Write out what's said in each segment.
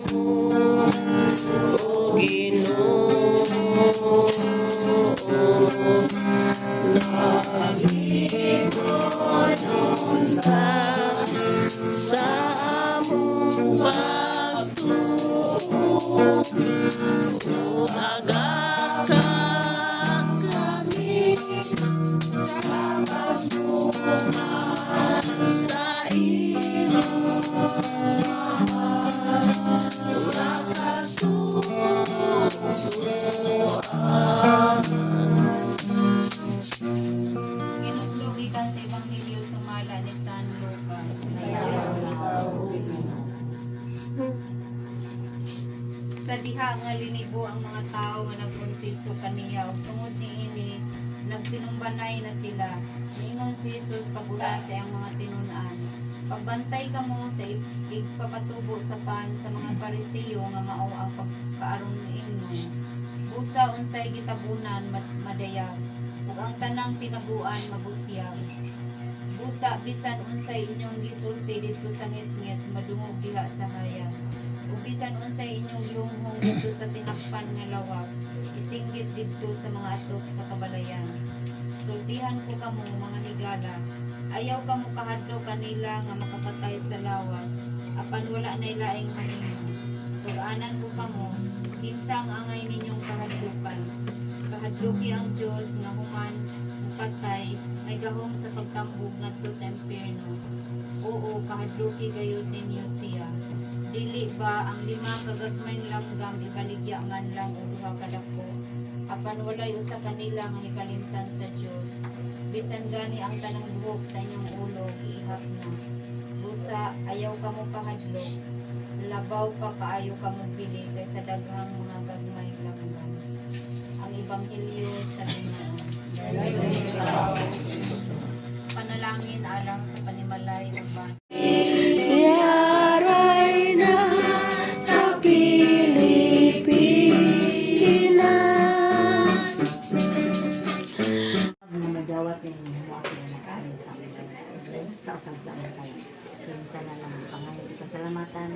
O Ginoo, nagingon ta sa among pagtuo, o agaka kami sa pagtuman sa iyong Ginuglugikan sa Ebanghelyo sumala ni San Lucas. Sa diha nga linibo ang mga tao nga nagkonsisto kaniya ug tungod niini nagtinumbanay na sila. Niingon si Jesus pag-ula sa iyang mga tinun-an. Pagbantay kamo sa igpapatubo sa pan sa mga Pariseo nga mao ang pagkaaron ninyo. Busa unsay gitabunan madayag, ug ang tanang tinaguan mabutyag. Busa bisan unsay inyong gisulti dito sa ngit-ngit madungog diha sa hayag. Ug bisan unsay inyong gihunghong dito sa tinakpan nga lawag, isinggit dito sa mga atok sa kabalayan. Sultihan ko kamo mga higala, ayaw kamo kahadlaw kanila nga makapatay sa lawas, apan wala nay laing mahimo. Tug-anan ko kamo, kinsang angay ninyong kahadlukan. Kahadluki ang Dios nga human patay, may gahom sa pagtambog ngadto sa impierno. Oo, kahadluki gayud ninyo siya. Dili ba ang 5 kagagmayng langgam ibaligya man lang o 2 kadako? Apan walay usa kanila nga hikalimtan sa Dios. Bisan gani ang tanang buhok sa inyong ulo iihap na. Busa ayaw kamo kahadlok, labaw pa kaayo kamo pili kaysa daghang mga gagmayng langgam. Ang Ebanghelyo sa Ginoo. Panalangin alang sa panimalay ug ban. yaray na sa Pilipinas. Nagawat na yung mga pinakain sa akin. Basta usap-usap tayo. Pinta na lang ang pangalan. Pasalamatan.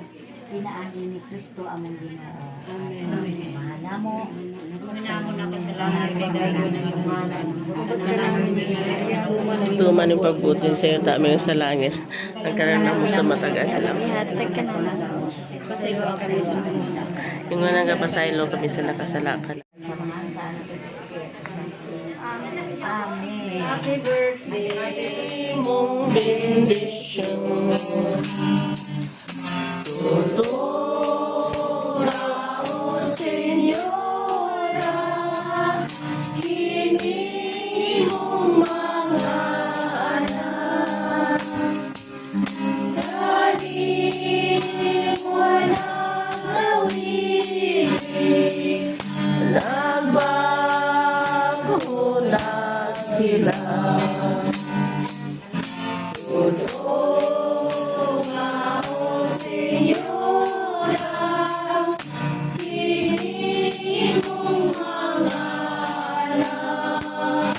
Pinaagi ni Kristo among Ginoo. Amen. Mahana mo. Namo na kasalanan kay dayo na yung ngalan. Bukod ka namin nilaya. Tuman yung pagbutin sa iyo taming sa langit. Ang karana mo sa matagal alam. Ihatag ka na lang. Pasaylo ang kami sa Jesus. Yung nga nagapasaylo kami sa nakasalakan. Sa mga saan at Amen. Happy birthday. Mong bendisyon, tutunga o Senyora, inihong mga anak, kaning walang awit, nagbago naghilang. Tutunga o Senyora, inihong mga anak,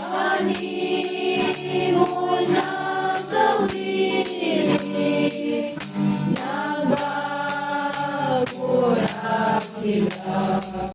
kanimo nagawin, nagbago na sila.